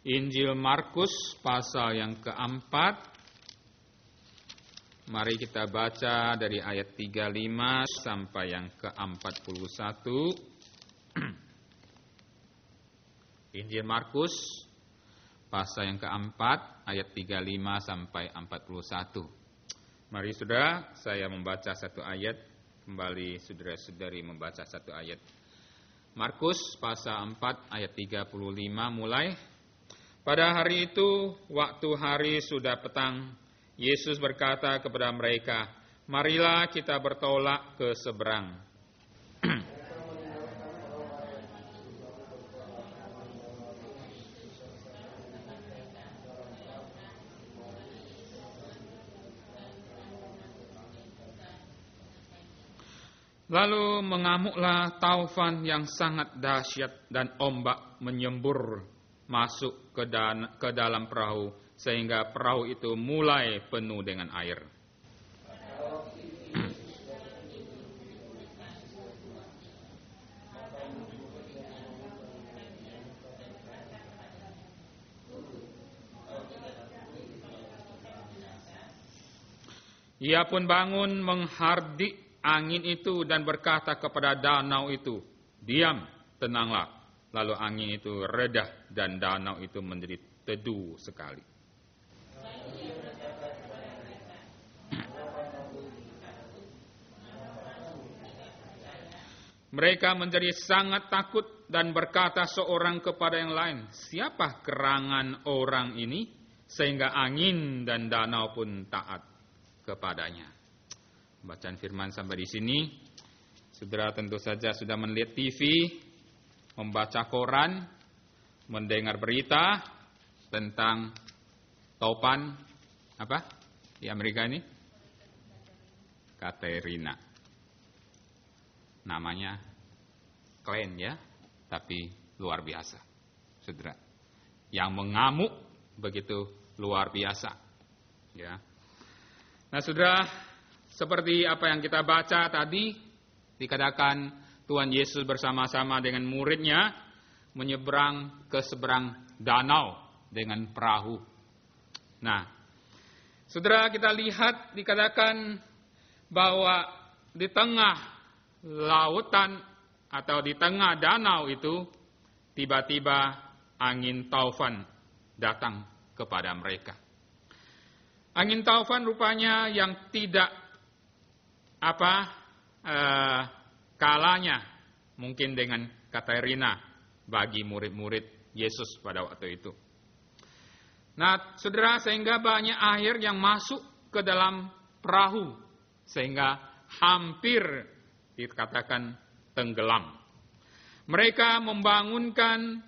Injil Markus pasal yang keempat. Mari kita baca dari ayat 35 sampai yang ke-41. Injil Markus pasal yang keempat ayat 35 sampai 41. Mari saudara, saya membaca satu ayat. Kembali saudara-saudari membaca satu ayat. Markus pasal 4 ayat 35 mulai. Pada hari itu, waktu hari sudah petang, Yesus berkata kepada mereka, "Marilah kita bertolak ke seberang." Lalu mengamuklah taufan yang sangat dahsyat dan ombak menyembur masuk ke dalam perahu sehingga perahu itu mulai penuh dengan air. Ia pun bangun menghardik angin itu dan berkata kepada danau itu, "Diam, tenanglah." Lalu angin itu reda dan danau itu menjadi teduh sekali. Mereka menjadi sangat takut dan berkata seorang kepada yang lain, "Siapa gerangan orang ini sehingga angin dan danau pun taat kepadanya?" Bacaan firman sampai di sini. Saudara tentu saja sudah melihat TV, membaca koran, mendengar berita tentang taufan apa di Amerika ini? Katrina. Namanya keren ya, tapi luar biasa. Saudara, yang mengamuk begitu luar biasa. Ya. Nah, saudara, seperti apa yang kita baca tadi, dikatakan Tuhan Yesus bersama-sama dengan muridnya menyeberang ke seberang danau dengan perahu. Nah, saudara, kita lihat dikatakan bahwa di tengah lautan atau di tengah danau itu tiba-tiba angin taufan datang kepada mereka. Angin taufan rupanya yang tidak kalanya mungkin dengan Katrina bagi murid-murid Yesus pada waktu itu. Nah, saudara, sehingga banyak air yang masuk ke dalam perahu sehingga hampir dikatakan tenggelam. Mereka membangunkan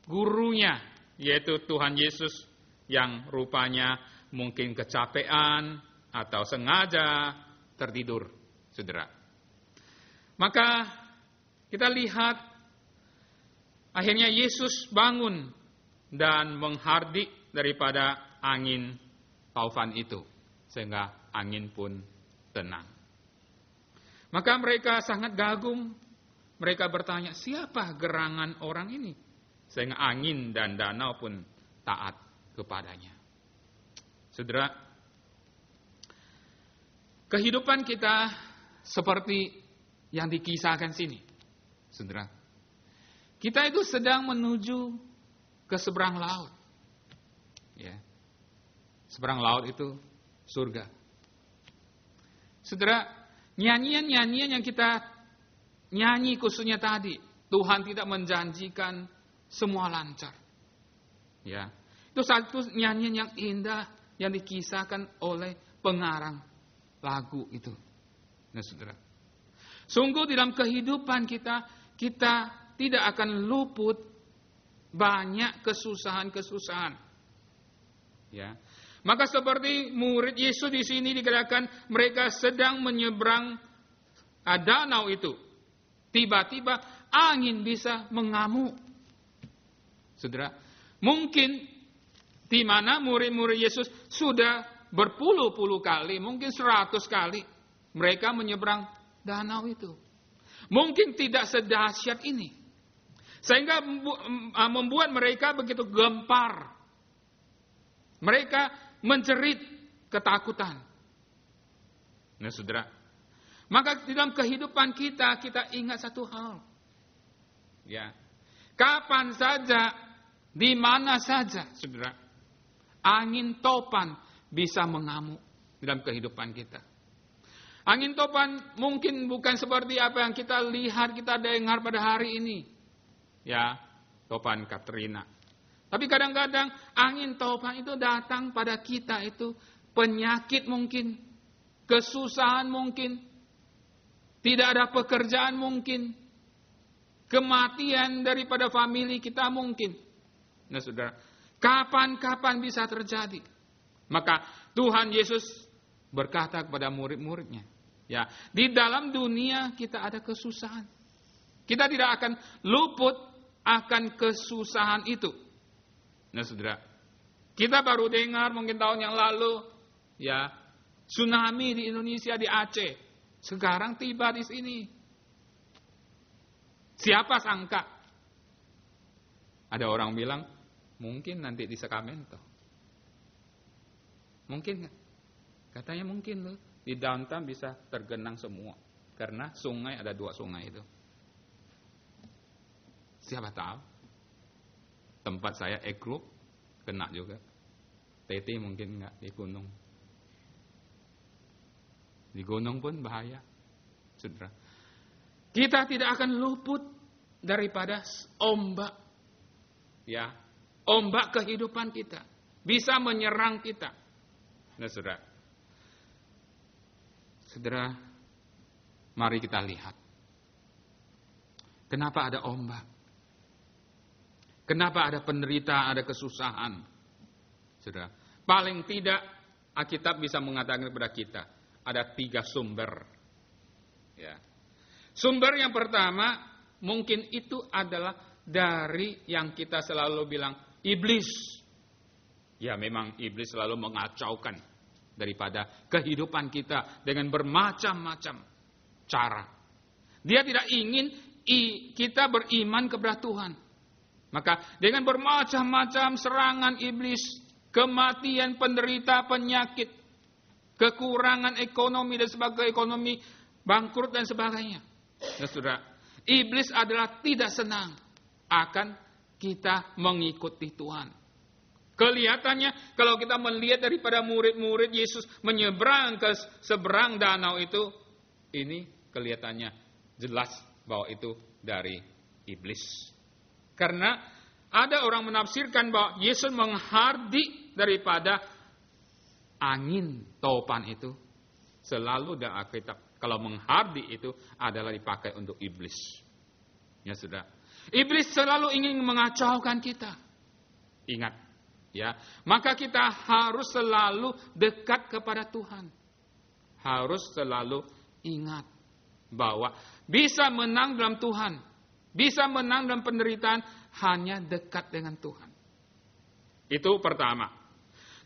gurunya, yaitu Tuhan Yesus yang rupanya mungkin kecapean atau sengaja tertidur, saudara. Maka kita lihat akhirnya Yesus bangun dan menghardik daripada angin taufan itu sehingga angin pun tenang. Maka mereka sangat kagum. Mereka bertanya, "Siapa gerangan orang ini sehingga angin dan danau pun taat kepadanya?" Saudara, kehidupan kita seperti yang dikisahkan sini. Saudara, kita itu sedang menuju ke seberang laut. Ya. Seberang laut itu surga. Saudara, nyanyian-nyanyian yang kita nyanyi khususnya tadi, Tuhan tidak menjanjikan semua lancar. Ya. Itu satu nyanyian yang indah yang dikisahkan oleh pengarang lagu itu. Nah, saudara, sungguh dalam kehidupan kita tidak akan luput banyak kesusahan-kesusahan. Ya. Maka seperti murid Yesus di sini dikatakan mereka sedang menyeberang danau itu. Tiba-tiba angin bisa mengamuk. Saudara, mungkin di mana murid-murid Yesus sudah berpuluh-puluh kali, mungkin 100 kali mereka menyeberang danau itu. Mungkin tidak sedahsyat ini. Sehingga membuat mereka begitu gempar. Mereka menjerit ketakutan. Nah, saudara, maka di dalam kehidupan kita ingat satu hal. Ya. Kapan saja, di mana saja, saudara, angin topan bisa mengamuk di dalam kehidupan kita. Angin topan mungkin bukan seperti apa yang kita lihat, kita dengar pada hari ini. Ya, topan Katrina. Tapi kadang-kadang angin topan itu datang pada kita itu penyakit mungkin, kesusahan mungkin, tidak ada pekerjaan mungkin, kematian daripada famili kita mungkin. Nah, saudara, kapan-kapan bisa terjadi. Maka Tuhan Yesus berkata kepada murid-muridnya, ya, di dalam dunia kita ada kesusahan. Kita tidak akan luput akan kesusahan itu. Nah, saudara, kita baru dengar mungkin tahun yang lalu, ya, tsunami di Indonesia, di Aceh. Sekarang tiba di sini. Siapa sangka? Ada orang bilang, mungkin nanti di Sacramento. Mungkin nggak? Katanya mungkin loh. Di downtown bisa tergenang semua. Karena sungai, ada 2 sungai itu. Siapa tahu? Tempat saya Group kena juga. TT mungkin enggak di gunung. Di gunung pun bahaya. Saudara. Kita tidak akan luput daripada ombak. Ya, ombak kehidupan kita bisa menyerang kita. Nah, saudara. Saudara, mari kita lihat. Kenapa ada ombak? Kenapa ada penderitaan, ada kesusahan? Saudara, paling tidak Alkitab bisa mengatakan kepada kita, ada 3 sumber. Ya. Sumber yang pertama, mungkin itu adalah dari yang kita selalu bilang, iblis. Ya, memang iblis selalu mengacaukan daripada kehidupan kita dengan bermacam-macam cara. Dia tidak ingin kita beriman kepada Tuhan. Maka dengan bermacam-macam serangan iblis, kematian, penderita, penyakit, kekurangan ekonomi dan sebagainya, ekonomi bangkrut dan sebagainya. Nah, saudara, iblis adalah tidak senang akan kita mengikuti Tuhan. Kelihatannya kalau kita melihat daripada murid-murid Yesus menyeberang ke seberang danau itu, ini kelihatannya jelas bahwa itu dari iblis. Karena ada orang menafsirkan bahwa Yesus menghardik daripada angin topan itu. Selalu dalam Alkitab, kalau menghardik itu adalah dipakai untuk iblis. Ya, sudah. Iblis selalu ingin mengacaukan kita. Ingat, ya. Maka kita harus selalu dekat kepada Tuhan. Harus selalu ingat bahwa bisa menang dalam Tuhan. Bisa menang dalam penderitaan hanya dekat dengan Tuhan. Itu pertama.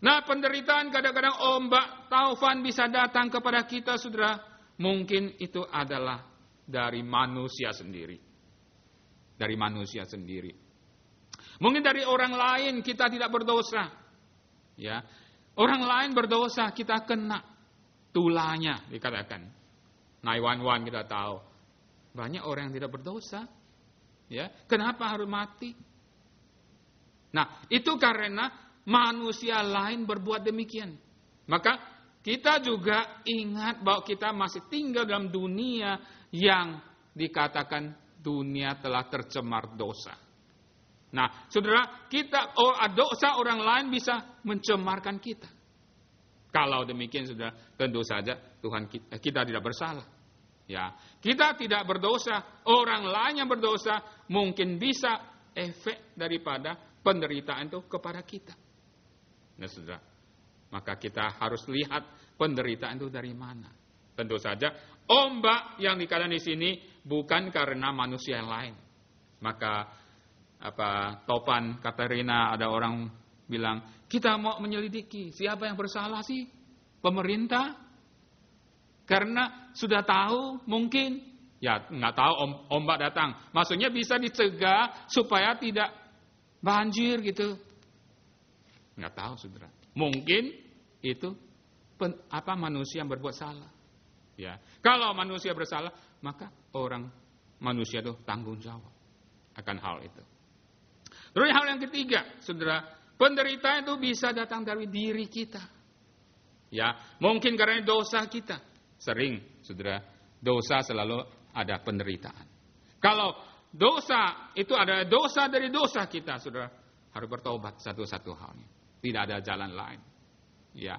Nah, penderitaan kadang-kadang ombak taufan bisa datang kepada kita, saudara. Mungkin itu adalah dari manusia sendiri. Dari manusia sendiri. Mungkin dari orang lain kita tidak berdosa. Ya. Orang lain berdosa, kita kena tulahnya dikatakan. 911 kita tahu. Banyak orang yang tidak berdosa. Ya, kenapa harus mati? Nah, itu karena manusia lain berbuat demikian. Maka kita juga ingat bahwa kita masih tinggal dalam dunia yang dikatakan dunia telah tercemar dosa. Nah, saudara, dosa orang lain bisa mencemarkan kita. Kalau demikian, saudara, tentu saja Tuhan kita tidak bersalah. Ya, kita tidak berdosa, orang lain yang berdosa mungkin bisa efek daripada penderitaan itu kepada kita. Nah, saudara, maka kita harus lihat penderitaan itu dari mana. Tentu saja ombak yang dikatakan di sini bukan karena manusia yang lain. Maka topan Katrina, ada orang bilang, kita mau menyelidiki siapa yang bersalah sih? Pemerintah? Karena sudah tahu mungkin Ya, nggak tahu ombak datang. Maksudnya bisa dicegah supaya tidak banjir gitu. Nggak tahu, saudara. Mungkin itu manusia yang berbuat salah. Ya, kalau manusia bersalah, maka manusia itu tanggung jawab akan hal itu. Terus hal yang ketiga, saudara, penderitaan itu bisa datang dari diri kita. Ya, mungkin karena dosa kita. Sering, saudara, dosa selalu ada penderitaan. Kalau dosa itu ada dosa dari dosa kita, saudara, harus bertobat satu-satu halnya. Tidak ada jalan lain. Ya,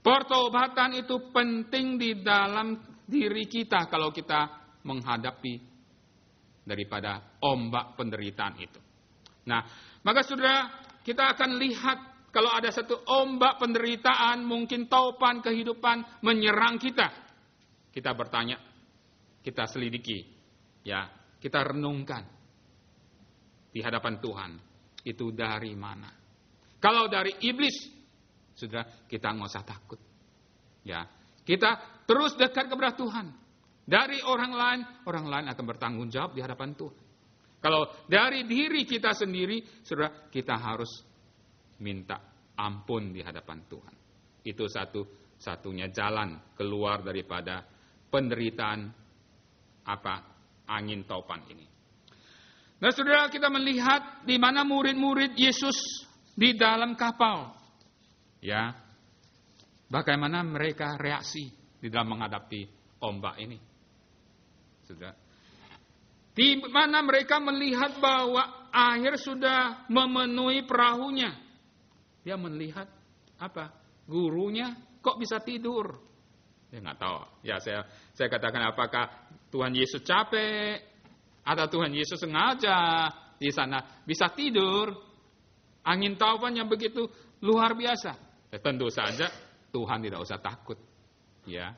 pertobatan itu penting di dalam diri kita kalau kita menghadapi daripada ombak penderitaan itu. Nah, maka saudara, kita akan lihat kalau ada satu ombak penderitaan, mungkin taupan kehidupan menyerang kita. Kita bertanya, kita selidiki, ya, kita renungkan di hadapan Tuhan. Itu dari mana? Kalau dari iblis, saudara, kita nggak usah takut. Ya, kita terus dekat kepada Tuhan. Dari orang lain akan bertanggung jawab di hadapan Tuhan. Kalau dari diri kita sendiri, saudara, kita harus minta ampun di hadapan Tuhan. Itu satu-satunya jalan keluar daripada penderitaan angin taupan ini. Nah, saudara, kita melihat di mana murid-murid Yesus di dalam kapal. Ya, bagaimana mereka reaksi di dalam menghadapi ombak ini. Saudara, di mana mereka melihat bahwa air sudah memenuhi perahunya. Dia melihat gurunya kok bisa tidur. Dia nggak tahu. Ya, saya katakan, apakah Tuhan Yesus capek atau Tuhan Yesus sengaja di sana bisa tidur? Angin taupan yang begitu luar biasa. Ya, tentu saja Tuhan tidak usah takut. Ya,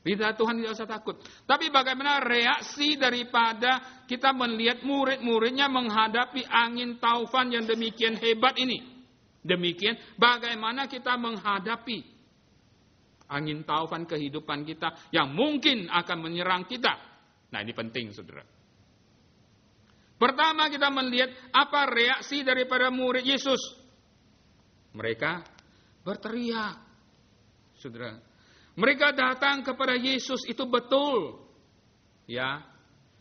Tuhan tidak usah takut. Tapi bagaimana reaksi daripada kita melihat murid-muridnya menghadapi angin taufan yang demikian hebat ini? Demikian bagaimana kita menghadapi angin taufan kehidupan kita yang mungkin akan menyerang kita. Nah, ini penting, saudara. Pertama, kita melihat apa reaksi daripada murid Yesus. Mereka berteriak, saudara. Mereka datang kepada Yesus, itu betul. Ya,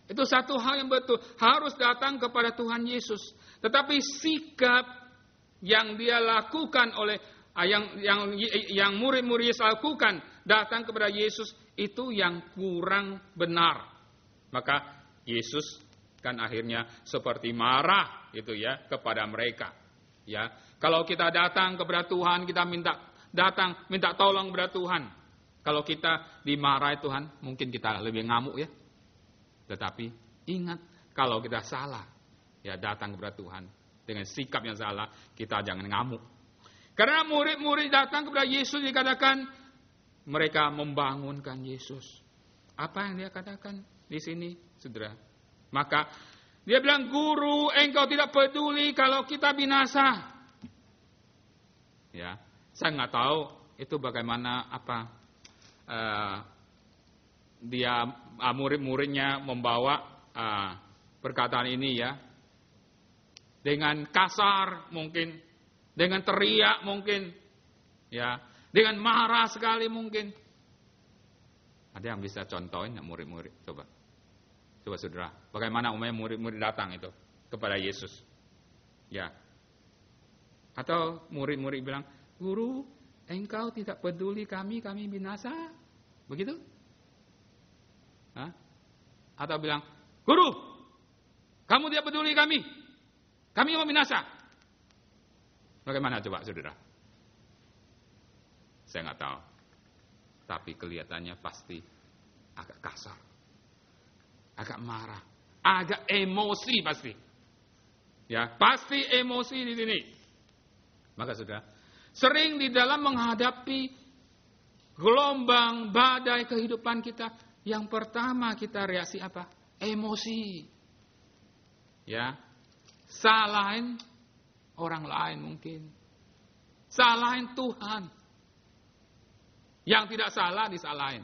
itu satu hal yang betul. Harus datang kepada Tuhan Yesus. Tetapi sikap yang dia lakukan oleh yang murid-murid Yesus lakukan, datang kepada Yesus, itu yang kurang benar. Maka Yesus kan akhirnya seperti marah itu ya kepada mereka. Ya, kalau kita datang kepada Tuhan, kita minta tolong kepada Tuhan. Kalau kita dimarahi Tuhan, mungkin kita lebih ngamuk ya. Tetapi ingat, kalau kita salah, ya datang kepada Tuhan dengan sikap yang salah, kita jangan ngamuk. Karena murid-murid datang kepada Yesus, dikatakan mereka membangunkan Yesus. Apa yang dia katakan di sini, saudara? Maka dia bilang, "Guru, engkau tidak peduli kalau kita binasa." Ya, saya nggak tahu itu bagaimana murid-muridnya membawa perkataan ini ya, dengan kasar mungkin, dengan teriak mungkin, ya, dengan marah sekali mungkin. Ada yang bisa contohin ya murid-murid? Coba saudara, bagaimana umumnya murid-murid datang itu kepada Yesus? Ya. Atau murid-murid bilang, "Guru, engkau tidak peduli kami binasa?" Begitu? Hah? Atau bilang, "Guru, kamu tidak peduli kami mau binasa." Bagaimana coba saudara? Saya nggak tahu. Tapi kelihatannya pasti agak kasar. Agak marah. Agak emosi pasti. Ya, pasti emosi di sini. Maka saudara, sering di dalam menghadapi gelombang badai kehidupan kita, yang pertama kita reaksi apa? Emosi. Ya. Salahin orang lain mungkin. Salahin Tuhan. Yang tidak salah disalahin.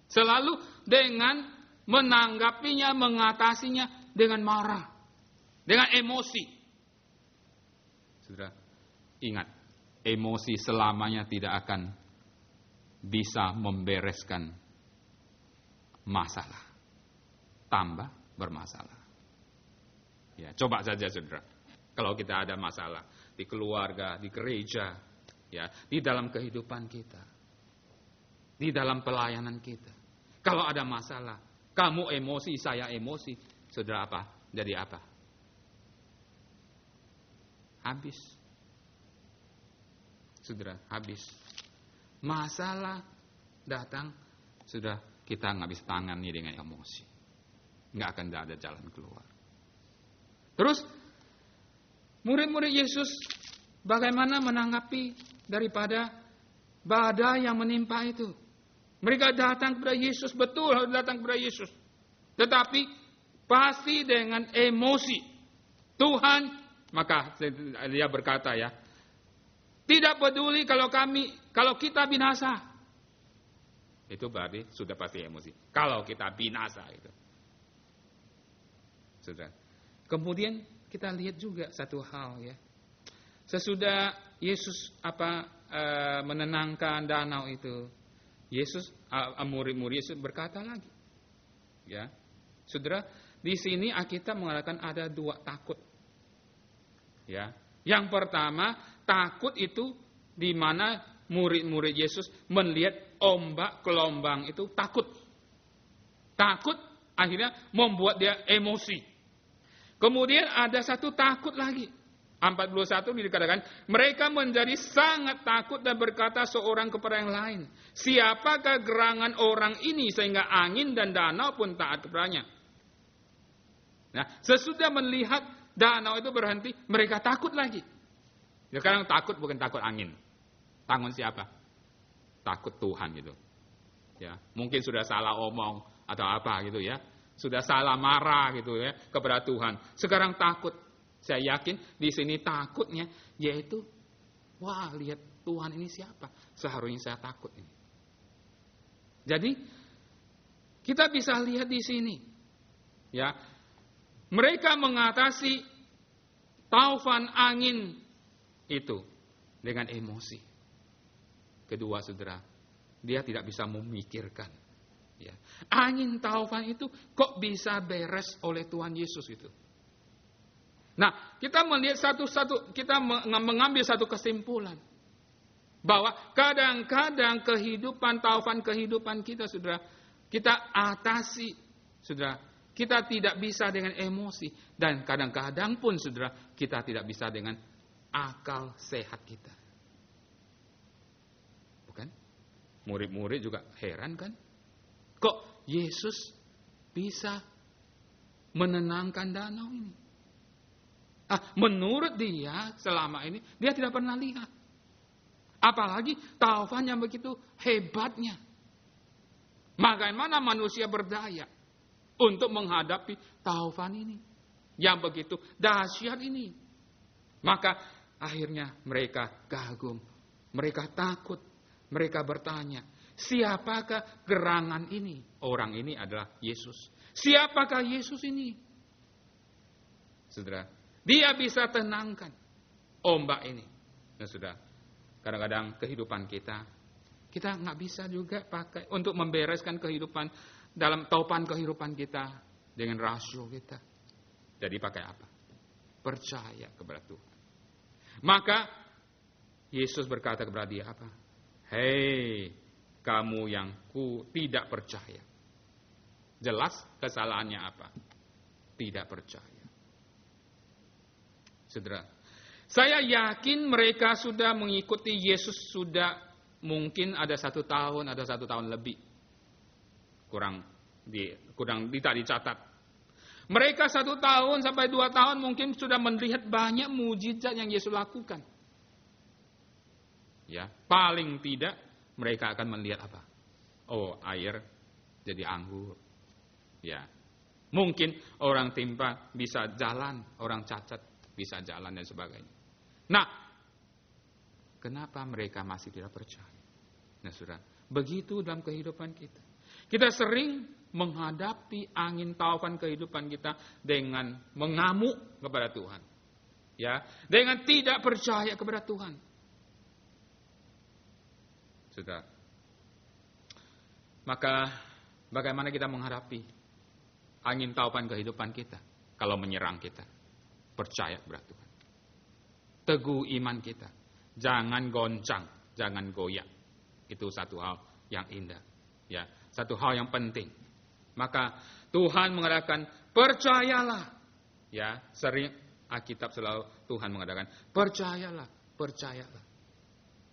Selalu dengan menanggapinya, mengatasinya dengan marah, dengan emosi. Saudara, ingat, emosi selamanya tidak akan bisa membereskan masalah. Tambah bermasalah. Ya, coba saja saudara. Kalau kita ada masalah di keluarga, di gereja, ya, di dalam kehidupan kita, di dalam pelayanan kita. Kalau ada masalah, kamu emosi, saya emosi, saudara apa? Jadi apa? Habis. Saudara, habis. Masalah datang, sudah kita nggak bisa tangani dengan emosi. Nggak akan ada jalan keluar. Terus, murid-murid Yesus bagaimana menanggapi daripada badai yang menimpa itu? Mereka datang kepada Yesus, betul harus datang kepada Yesus. Tetapi pasti dengan emosi. Tuhan, maka dia berkata ya, tidak peduli kalau kita binasa. Itu berarti sudah pasti emosi. Kalau kita binasa itu. Sudah. Kemudian kita lihat juga satu hal ya. Sesudah Yesus menenangkan danau itu, Yesus murid-murid Yesus berkata lagi. Ya. Saudara, di sini Alkitab mengatakan ada 2 takut. Ya. Yang pertama, takut itu di mana murid-murid Yesus melihat ombak gelombang itu takut. Takut akhirnya membuat dia emosi. Kemudian ada satu takut lagi. 41 dikatakan, mereka menjadi sangat takut dan berkata seorang kepada yang lain, siapakah gerangan orang ini sehingga angin dan danau pun taat kepadanya. Nah, sesudah melihat danau itu berhenti, mereka takut lagi. Sekarang takut bukan takut angin. Takut siapa? Takut Tuhan gitu. Ya, mungkin sudah salah omong atau apa gitu ya. Sudah salah marah gitu ya kepada Tuhan. Sekarang takut. Saya yakin di sini takutnya yaitu wah, lihat Tuhan ini siapa? Seharusnya saya takut ini. Jadi kita bisa lihat di sini ya. Mereka mengatasi taufan angin itu dengan emosi. Kedua saudara, dia tidak bisa memikirkan. Ya. Angin taufan itu kok bisa beres oleh Tuhan Yesus itu. Nah, kita melihat kita mengambil satu kesimpulan. Bahwa kadang-kadang taufan kehidupan kita, saudara, kita atasi, saudara. Kita tidak bisa dengan emosi. Dan kadang-kadang pun, saudara, kita tidak bisa dengan akal sehat kita. Bukan? Murid-murid juga heran kan? Kok Yesus bisa menenangkan danau ini? Menurut dia selama ini, dia tidak pernah lihat. Apalagi taufan yang begitu hebatnya. Bagaimana manusia berdaya untuk menghadapi taufan ini yang begitu dahsyat ini. Maka akhirnya mereka kagum, mereka takut, mereka bertanya, siapakah gerangan ini? Orang ini adalah Yesus. Siapakah Yesus ini? Saudara, dia bisa tenangkan ombak ini. Nah, saudara, kadang-kadang kehidupan kita nggak bisa juga pakai untuk membereskan kehidupan dalam topan kehidupan kita dengan rasio kita. Jadi pakai apa? Percaya kepada Tuhan. Maka Yesus berkata kepada dia apa? Hei, kamu yang tidak percaya. Jelas kesalahannya apa? Tidak percaya. Saudara, saya yakin mereka sudah mengikuti Yesus sudah mungkin ada 1 tahun, ada 1 tahun lebih. Kurang tidak dicatat. Mereka 1 tahun sampai 2 tahun mungkin sudah melihat banyak mujizat yang Yesus lakukan. Ya, paling tidak mereka akan melihat apa? Oh, air jadi anggur. Ya. Mungkin orang timpa bisa jalan, orang cacat bisa jalan dan sebagainya. Nah, kenapa mereka masih tidak percaya? Nah, saudara, begitu dalam kehidupan kita. Kita sering menghadapi angin taufan kehidupan kita dengan mengamuk kepada Tuhan. Ya, dengan tidak percaya kepada Tuhan. Sudah. Maka bagaimana kita menghadapi angin taufan kehidupan kita kalau menyerang kita? Percaya kepada Tuhan. Teguh iman kita. Jangan goncang, jangan goyah. Itu satu hal yang indah. Ya, satu hal yang penting. Maka Tuhan mengatakan, percayalah. Ya, sering Alkitab selalu Tuhan mengatakan, percayalah, percayalah.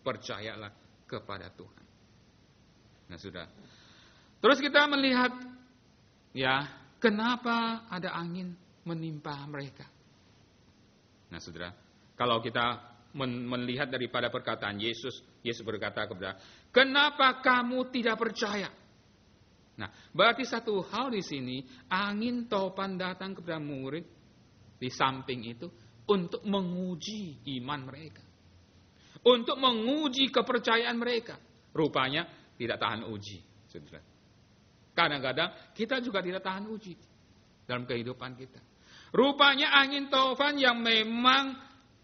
Percayalah kepada Tuhan. Nah, sudah. Terus kita melihat, ya, kenapa ada angin menimpa mereka. Nah, saudara, kalau kita melihat daripada perkataan Yesus, Yesus berkata kepada, kenapa kamu tidak percaya? Nah, berarti satu hal di sini, angin taufan datang kepada murid di samping itu untuk menguji iman mereka. Untuk menguji kepercayaan mereka. Rupanya tidak tahan uji, saudara. Kadang-kadang kita juga tidak tahan uji dalam kehidupan kita. Rupanya angin taufan yang memang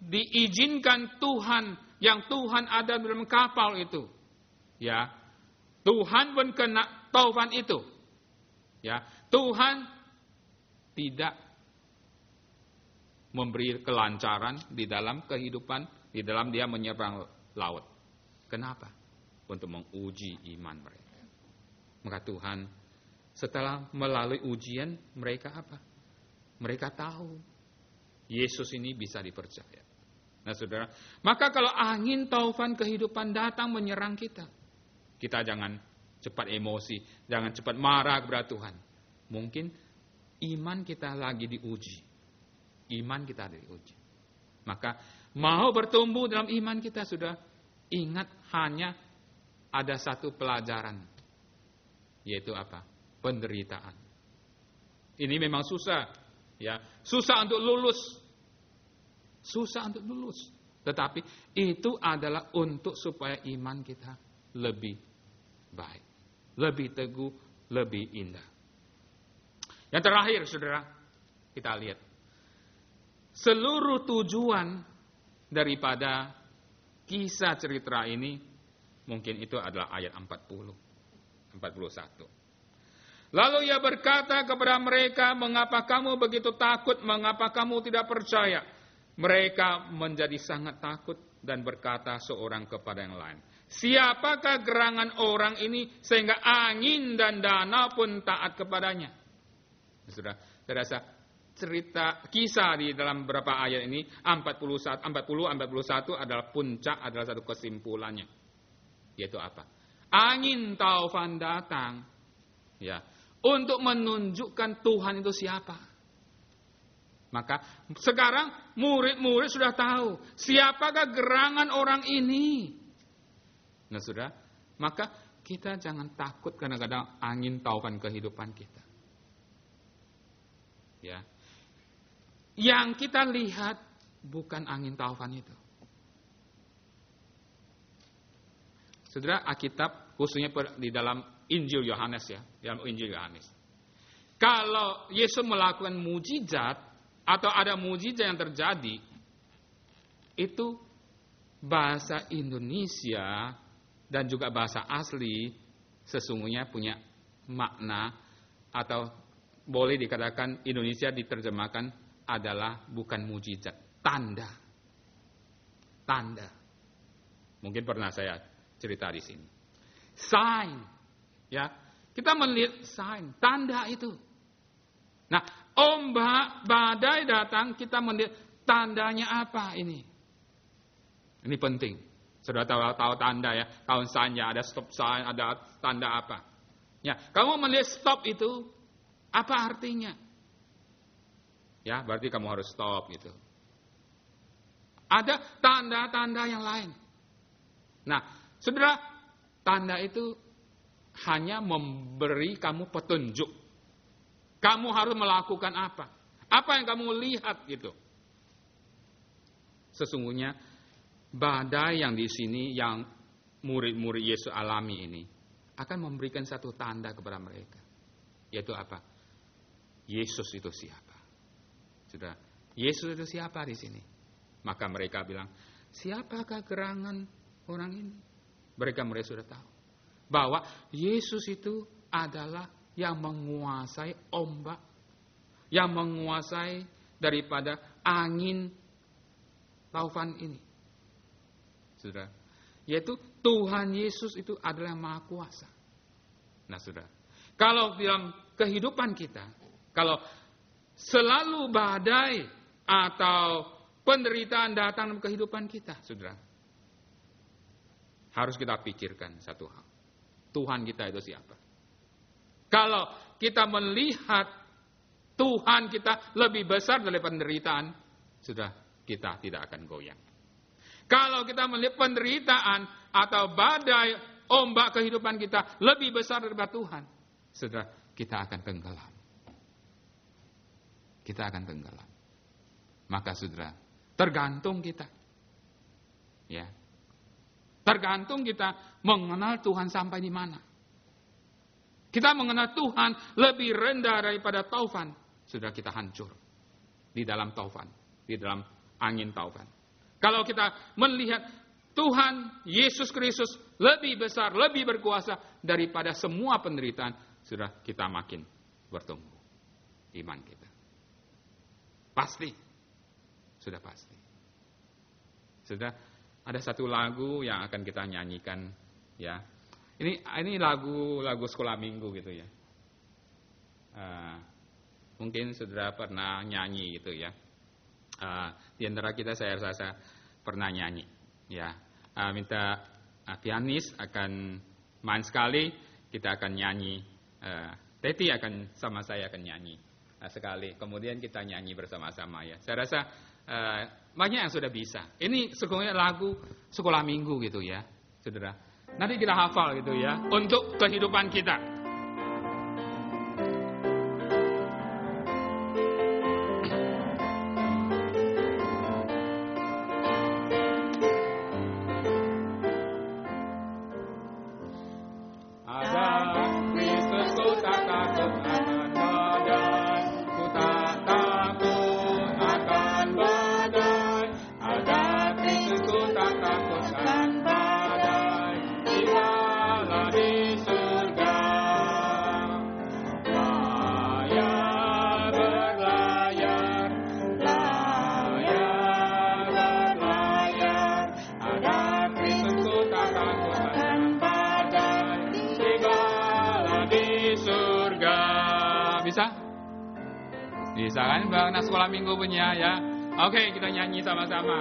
diizinkan Tuhan, yang Tuhan ada dalam kapal itu. Ya. Tuhan pun kena taufan itu. Ya. Tuhan tidak memberi kelancaran di dalam kehidupan, di dalam dia menyeberang laut. Kenapa? Untuk menguji iman mereka. Maka Tuhan setelah melalui ujian, mereka apa? Mereka tahu Yesus ini bisa dipercaya. Nah, saudara, maka kalau angin taufan kehidupan datang menyerang kita, kita jangan cepat emosi, jangan cepat marah kepada Tuhan. Mungkin iman kita lagi diuji. Iman kita diuji. Maka mau bertumbuh dalam iman kita, sudah ingat hanya ada satu pelajaran. Yaitu apa? Penderitaan. Ini memang susah. Ya, susah untuk lulus. Susah untuk lulus. Tetapi itu adalah untuk supaya iman kita lebih baik. Lebih teguh, lebih indah. Yang terakhir, saudara, kita lihat. Seluruh tujuan daripada kisah cerita ini, mungkin itu adalah ayat 40, 41. Lalu ia berkata kepada mereka, mengapa kamu begitu takut, mengapa kamu tidak percaya? Mereka menjadi sangat takut dan berkata seorang kepada yang lain, siapakah gerangan orang ini sehingga angin dan danau pun taat kepadanya? Sudah, saya rasa cerita kisah di dalam beberapa ayat ini 40, 41 adalah puncak, adalah satu kesimpulannya. Yaitu apa? Angin taufan datang, ya, untuk menunjukkan Tuhan itu siapa. Maka sekarang murid-murid sudah tahu siapakah gerangan orang ini. Nah, sudah, maka kita jangan takut kadang-kadang angin taufan kehidupan kita. Ya. Yang kita lihat bukan angin taufan itu. Saudara, Alkitab khususnya di dalam Injil Yohanes, ya, dalam Injil Yohanes. Kalau Yesus melakukan mujizat atau ada mujizat yang terjadi, itu bahasa Indonesia dan juga bahasa asli sesungguhnya punya makna, atau boleh dikatakan Indonesia diterjemahkan adalah bukan mujizat, tanda. Tanda. Mungkin pernah saya cerita di sini. Sign. Ya, kita melihat sign, tanda itu. Nah, ombak, badai datang, kita melihat tandanya apa ini? Ini penting. Sudah tahu tanda, ya, tahun sign, ya, ada stop sign, ada tanda apa? Ya, kamu melihat stop itu apa artinya? Ya, berarti kamu harus stop gitu. Ada tanda-tanda yang lain. Nah, saudara, tanda itu hanya memberi kamu petunjuk. Kamu harus melakukan apa? Apa yang kamu lihat gitu. Sesungguhnya badai yang di sini yang murid-murid Yesus alami ini akan memberikan satu tanda kepada mereka. Yaitu apa? Yesus itu siapa? Sudah, Yesus itu siapa di sini? Maka mereka bilang, siapakah gerangan orang ini? Mereka sudah tahu bahwa Yesus itu adalah yang menguasai ombak, yang menguasai daripada angin taufan ini. Sudah, yaitu Tuhan Yesus itu adalah yang maha kuasa. Nah, sudah, kalau dalam kehidupan kita, kalau selalu badai atau penderitaan datang dalam kehidupan kita, saudara, harus kita pikirkan satu hal. Tuhan kita itu siapa? Kalau kita melihat Tuhan kita lebih besar dari penderitaan, sudah, kita tidak akan goyang. Kalau kita melihat penderitaan atau badai ombak kehidupan kita lebih besar daripada Tuhan, sudah, kita akan tenggelam. Kita akan tenggelam. Maka saudara, tergantung kita. Ya. Tergantung kita mengenal Tuhan sampai di mana. Kita mengenal Tuhan lebih rendah daripada taufan, sudah, kita hancur di dalam taufan, di dalam angin taufan. Kalau kita melihat Tuhan Yesus Kristus lebih besar, lebih berkuasa daripada semua penderitaan, sudah, kita makin bertumbuh iman kita. Pasti. Sudah pasti. Sudah, ada satu lagu yang akan kita nyanyikan, ya. Ini lagu sekolah minggu gitu ya. Mungkin saudara pernah nyanyi gitu ya. Di antara kita saya rasa pernah nyanyi, ya. Minta pianis akan main sekali, kita akan nyanyi. Teti akan sama saya akan nyanyi sekali. Kemudian kita nyanyi bersama-sama ya. Saya rasa banyak yang sudah bisa. Ini sebenarnya lagu sekolah minggu gitu ya, saudara. Nanti kita hafal gitu ya untuk kehidupan kita. Bisa kan anak sekolah minggu punya ya. Oke, kita nyanyi sama-sama.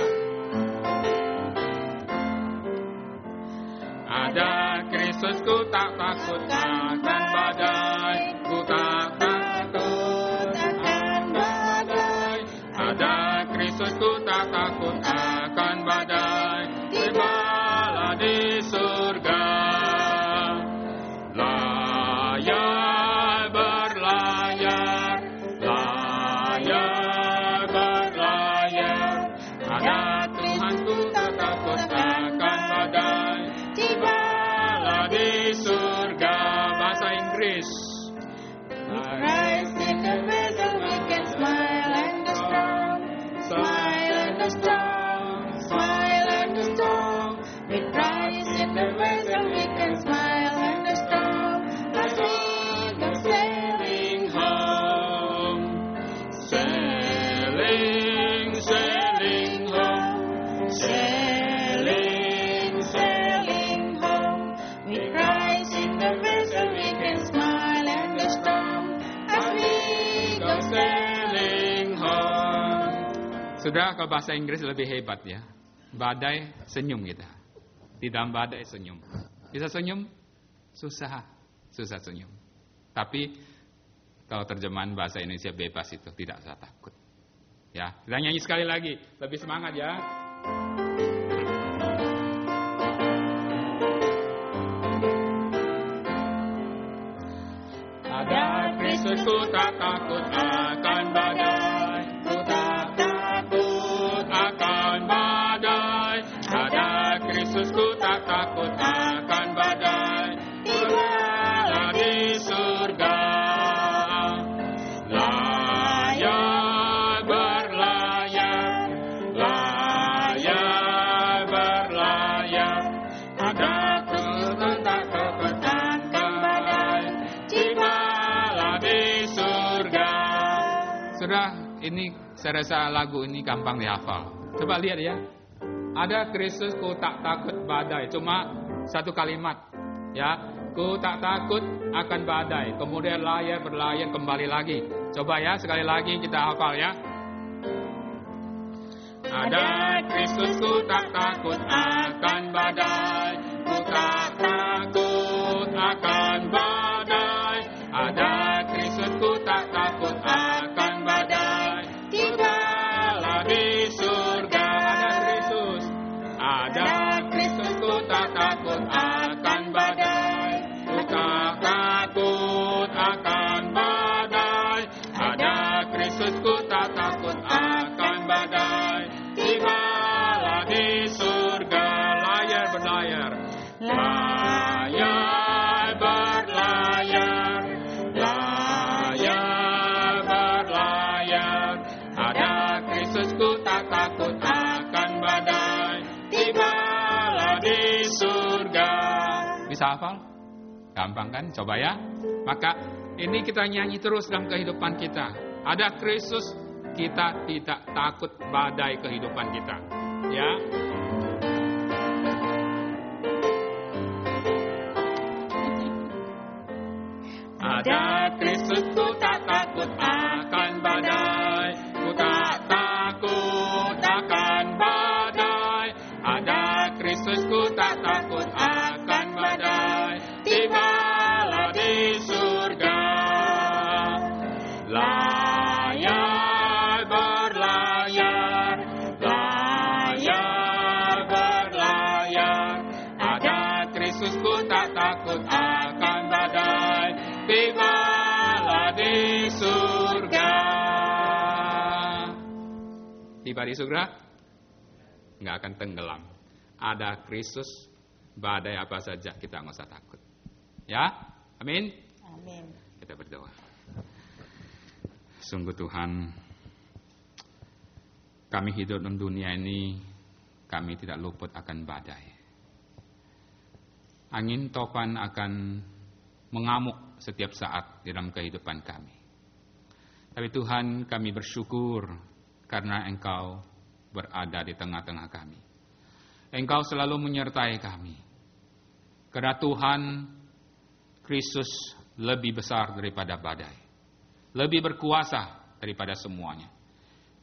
Ada Kristus ku tak takut akan badai, ku tak takut akan badai. Ada Kristus ku tak takut akan badai, gembala di surga. Sudah, kalau bahasa Inggris lebih hebat ya. Badai, senyum kita. Di dalam badai senyum. Bisa senyum? Susah senyum. Tapi kalau terjemahan bahasa Indonesia bebas itu, tidak usah takut. Ya, kita nyanyi sekali lagi. Lebih semangat ya. Ada Kristus ku tak takut akan badai, ku tak takut akan badai. Ada Kristus ku tak takut akan badai, gembala di surga. Saudara, ini saya rasa lagu ini gampang dihafal. Coba lihat ya. Ada Kristus, ku tak takut badai. Cuma satu kalimat. Ya, ku tak takut akan badai. Kemudian layar berlayar kembali lagi. Coba ya, sekali lagi kita hafal ya. Ada Kristus, ku tak takut akan badai. Ku tak takut akan badai. Ada Kristus, ku tak takut akan badai. Tinggallah di surga. Ada Kristus, ku tak takut akan badai. Ku tak takut akan badai. Ada Kristus, ku tak takut akan badai. Tibalah di surga. Layar berlayar. Layar berlayar. Layar berlayar. Ada Kristus, ku tak takut akan badai. Tibalah di surga. Bisa hafal? Gampang kan? Coba ya. Maka ini kita nyanyi terus dalam kehidupan kita. Ada Kristus, kita tidak takut badai kehidupan kita. Ya. Ada Kristus, ku tak takut akan badai. Ku tak takut akan badai. Ada Kristus, ku tak takut akan badai. Tibalah di surga. Layar berlayar. Layar berlayar. Ada Kristus, ku tak takut akan badai. Tibalah di surga. Tiba di surga, nggak akan tenggelam. Ada Kristus, badai apa saja kita nggak usah takut. Ya, amin. Amin. Kita berdoa. Sungguh Tuhan, kami hidup dalam dunia ini, kami tidak luput akan badai. Angin topan akan mengamuk setiap saat di dalam kehidupan kami. Tapi Tuhan, kami bersyukur karena Engkau berada di tengah-tengah kami. Engkau selalu menyertai kami. Karena Tuhan, Kristus lebih besar daripada badai. Lebih berkuasa daripada semuanya.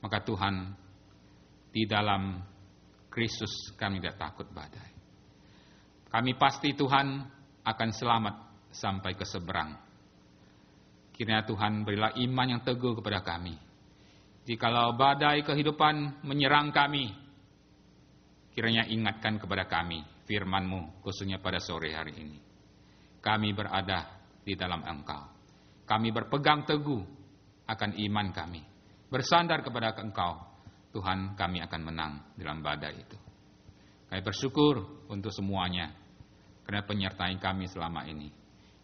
Maka Tuhan, di dalam Kristus kami tidak takut badai. Kami pasti Tuhan akan selamat sampai ke seberang. Kiranya Tuhan berilah iman yang teguh kepada kami. Jikalau badai kehidupan menyerang kami, kiranya ingatkan kepada kami firman-Mu khususnya pada sore hari ini. Kami berada di dalam Engkau. Kami berpegang teguh akan iman kami. Bersandar kepada Engkau. Tuhan, kami akan menang dalam badai itu. Kami bersyukur untuk semuanya. Karena penyertai kami selama ini.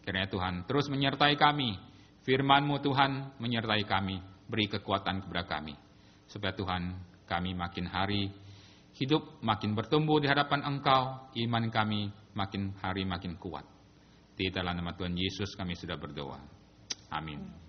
Kiranya Tuhan terus menyertai kami. Firman-Mu Tuhan menyertai kami. Beri kekuatan kepada kami. Supaya Tuhan kami makin hari hidup makin bertumbuh di hadapan Engkau. Iman kami makin hari makin kuat. Di dalam nama Tuhan Yesus kami sudah berdoa. Amin.